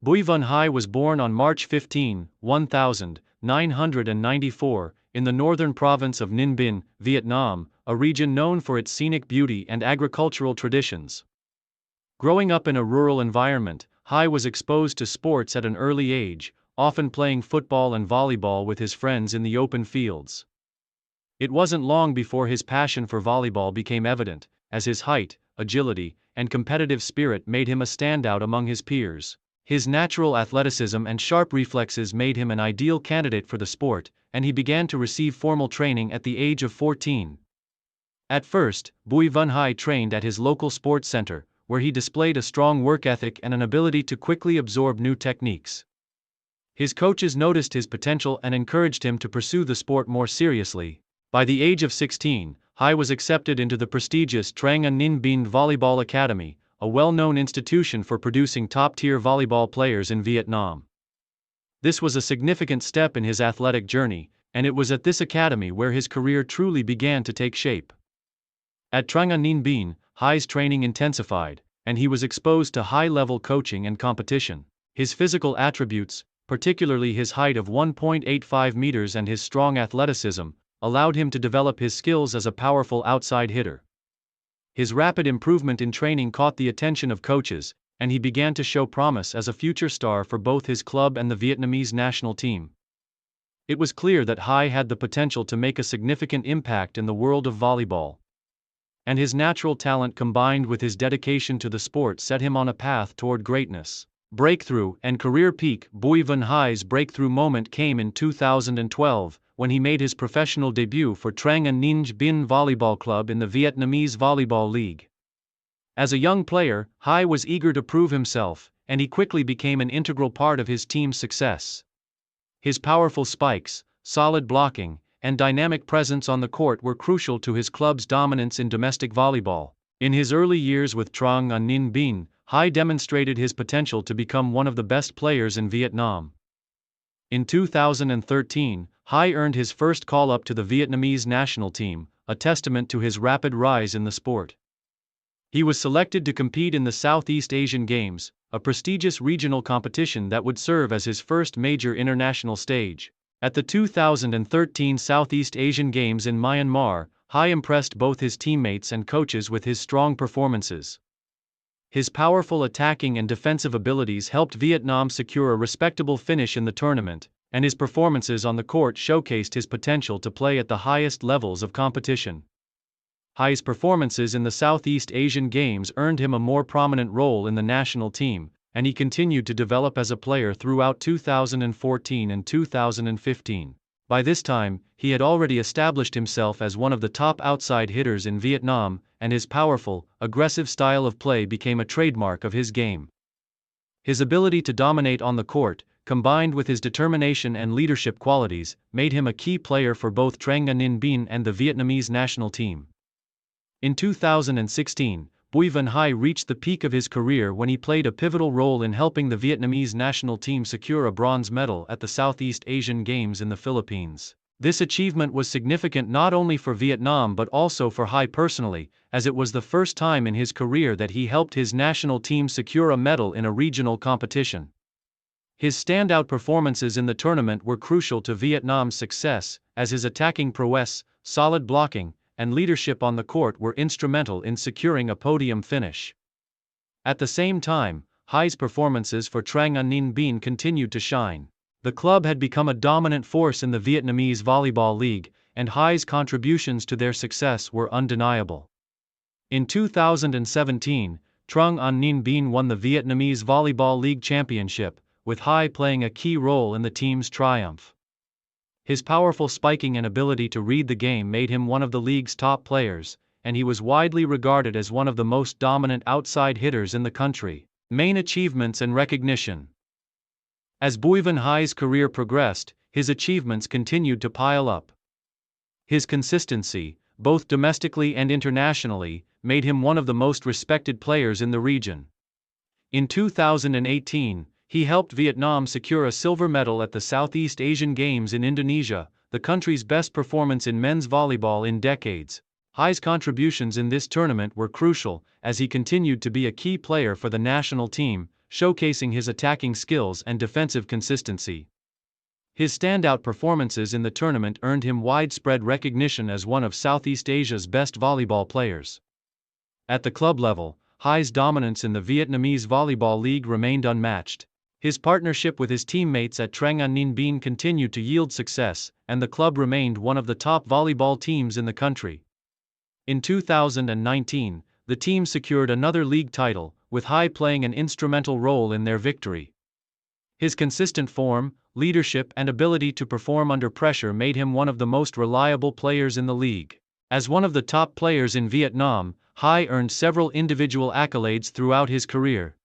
Bùi Văn Hải was born on March 15, 1994, in the northern province of Ninh Bình, Vietnam, a region known for its scenic beauty and agricultural traditions. Growing up in a rural environment, Hải was exposed to sports at an early age, often playing football and volleyball with his friends in the open fields. It wasn't long before his passion for volleyball became evident, as his height, agility, and competitive spirit made him a standout among his peers. His natural athleticism and sharp reflexes made him an ideal candidate for the sport, and he began to receive formal training at the age of 14. At first, Bùi Văn Hải trained at his local sports center, where he displayed a strong work ethic and an ability to quickly absorb new techniques. His coaches noticed his potential and encouraged him to pursue the sport more seriously. By the age of 16, Hải was accepted into the prestigious Trang An Ninh Bình Volleyball Academy, a well-known institution for producing top-tier volleyball players in Vietnam. This was a significant step in his athletic journey, and it was at this academy where his career truly began to take shape. At Trang An Ninh Bình, Hai's training intensified, and he was exposed to high-level coaching and competition. His physical attributes, particularly his height of 1.85 meters and his strong athleticism, allowed him to develop his skills as a powerful outside hitter. His rapid improvement in training caught the attention of coaches, and he began to show promise as a future star for both his club and the Vietnamese national team. It was clear that Hải had the potential to make a significant impact in the world of volleyball. And his natural talent combined with his dedication to the sport set him on a path toward greatness. Breakthrough and career peak. Bùi Văn Hải breakthrough moment came in 2012, when he made his professional debut for Trang An Ninh Bình Volleyball Club in the Vietnamese Volleyball League. As a young player, Hải was eager to prove himself, and he quickly became an integral part of his team's success. His powerful spikes, solid blocking, and dynamic presence on the court were crucial to his club's dominance in domestic volleyball. In his early years with Trang An Ninh Bình, Hải demonstrated his potential to become one of the best players in Vietnam. In 2013, Hải earned his first call-up to the Vietnamese national team, a testament to his rapid rise in the sport. He was selected to compete in the Southeast Asian Games, a prestigious regional competition that would serve as his first major international stage. At the 2013 Southeast Asian Games in Myanmar, Hải impressed both his teammates and coaches with his strong performances. His powerful attacking and defensive abilities helped Vietnam secure a respectable finish in the tournament, and his performances on the court showcased his potential to play at the highest levels of competition. Hai's performances in the Southeast Asian Games earned him a more prominent role in the national team, and he continued to develop as a player throughout 2014 and 2015. By this time, he had already established himself as one of the top outside hitters in Vietnam, and his powerful, aggressive style of play became a trademark of his game. His ability to dominate on the court, combined with his determination and leadership qualities, made him a key player for both Trang An Ninh Bình and the Vietnamese national team. In 2016, Bùi Văn Hải reached the peak of his career when he played a pivotal role in helping the Vietnamese national team secure a bronze medal at the Southeast Asian Games in the Philippines. This achievement was significant not only for Vietnam but also for Hải personally, as it was the first time in his career that he helped his national team secure a medal in a regional competition. His standout performances in the tournament were crucial to Vietnam's success, as his attacking prowess, solid blocking, and leadership on the court were instrumental in securing a podium finish. At the same time, Hai's performances for Trang An Ninh Bình continued to shine. The club had become a dominant force in the Vietnamese Volleyball League, and Hai's contributions to their success were undeniable. In 2017, Trang An Ninh Bình won the Vietnamese Volleyball League Championship, with Hai playing a key role in the team's triumph. His powerful spiking and ability to read the game made him one of the league's top players, and he was widely regarded as one of the most dominant outside hitters in the country. Main achievements and recognition. As Bùi Văn Hải career progressed, his achievements continued to pile up. His consistency, both domestically and internationally, made him one of the most respected players in the region. In 2018, he helped Vietnam secure a silver medal at the Southeast Asian Games in Indonesia, the country's best performance in men's volleyball in decades. Hai's contributions in this tournament were crucial, as he continued to be a key player for the national team, showcasing his attacking skills and defensive consistency. His standout performances in the tournament earned him widespread recognition as one of Southeast Asia's best volleyball players. At the club level, Hai's dominance in the Vietnamese Volleyball League remained unmatched. His partnership with his teammates at Trang An Ninh Binh continued to yield success, and the club remained one of the top volleyball teams in the country. In 2019, the team secured another league title, with Hai playing an instrumental role in their victory. His consistent form, leadership, and ability to perform under pressure made him one of the most reliable players in the league. As one of the top players in Vietnam, Hai earned several individual accolades throughout his career.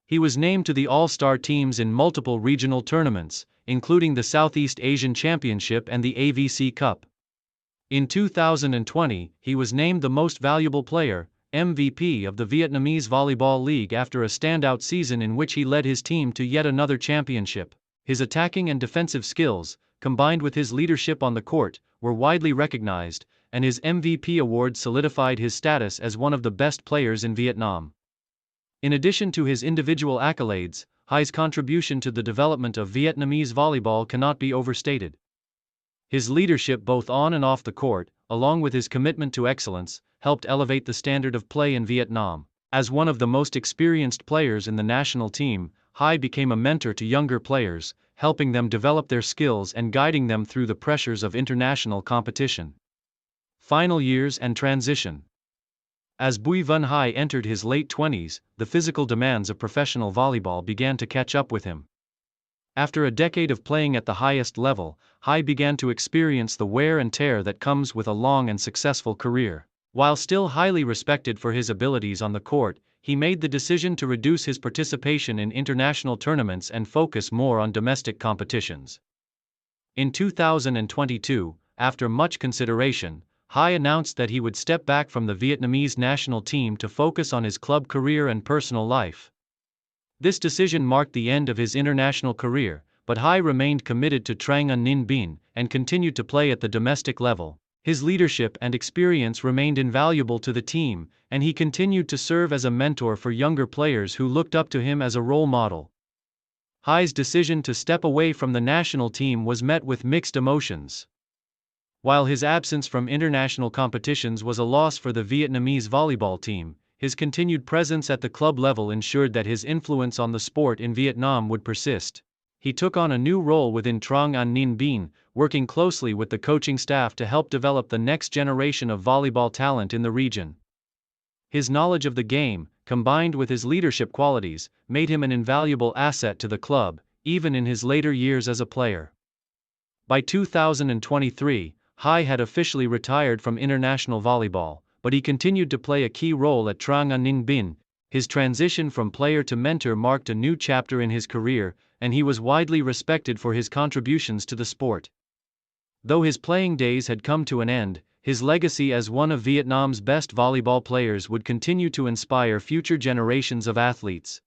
He was named to the All-Star teams in multiple regional tournaments, including the Southeast Asian Championship and the AVC Cup. In 2020, he was named the Most Valuable Player, MVP of the Vietnamese Volleyball League after a standout season in which he led his team to yet another championship. His attacking and defensive skills, combined with his leadership on the court, were widely recognized, and his MVP award solidified his status as one of the best players in Vietnam. In addition to his individual accolades, Hai's contribution to the development of Vietnamese volleyball cannot be overstated. His leadership both on and off the court, along with his commitment to excellence, helped elevate the standard of play in Vietnam. As one of the most experienced players in the national team, Hai became a mentor to younger players, helping them develop their skills and guiding them through the pressures of international competition. Final years and transition. As Bùi Văn Hải entered his late 20s, the physical demands of professional volleyball began to catch up with him. After a decade of playing at the highest level, Hai began to experience the wear and tear that comes with a long and successful career. While still highly respected for his abilities on the court, he made the decision to reduce his participation in international tournaments and focus more on domestic competitions. In 2022, after much consideration, Hai announced that he would step back from the Vietnamese national team to focus on his club career and personal life. This decision marked the end of his international career, but Hai remained committed to Trang An Ninh Binh and continued to play at the domestic level. His leadership and experience remained invaluable to the team, and he continued to serve as a mentor for younger players who looked up to him as a role model. Hai's decision to step away from the national team was met with mixed emotions. While his absence from international competitions was a loss for the Vietnamese volleyball team, his continued presence at the club level ensured that his influence on the sport in Vietnam would persist. He took on a new role within Trang An Ninh Binh, working closely with the coaching staff to help develop the next generation of volleyball talent in the region. His knowledge of the game, combined with his leadership qualities, made him an invaluable asset to the club, even in his later years as a player. By 2023, Hai had officially retired from international volleyball, but he continued to play a key role at Trang An Ninh Binh. His transition from player to mentor marked a new chapter in his career, and he was widely respected for his contributions to the sport. Though his playing days had come to an end, his legacy as one of Vietnam's best volleyball players would continue to inspire future generations of athletes.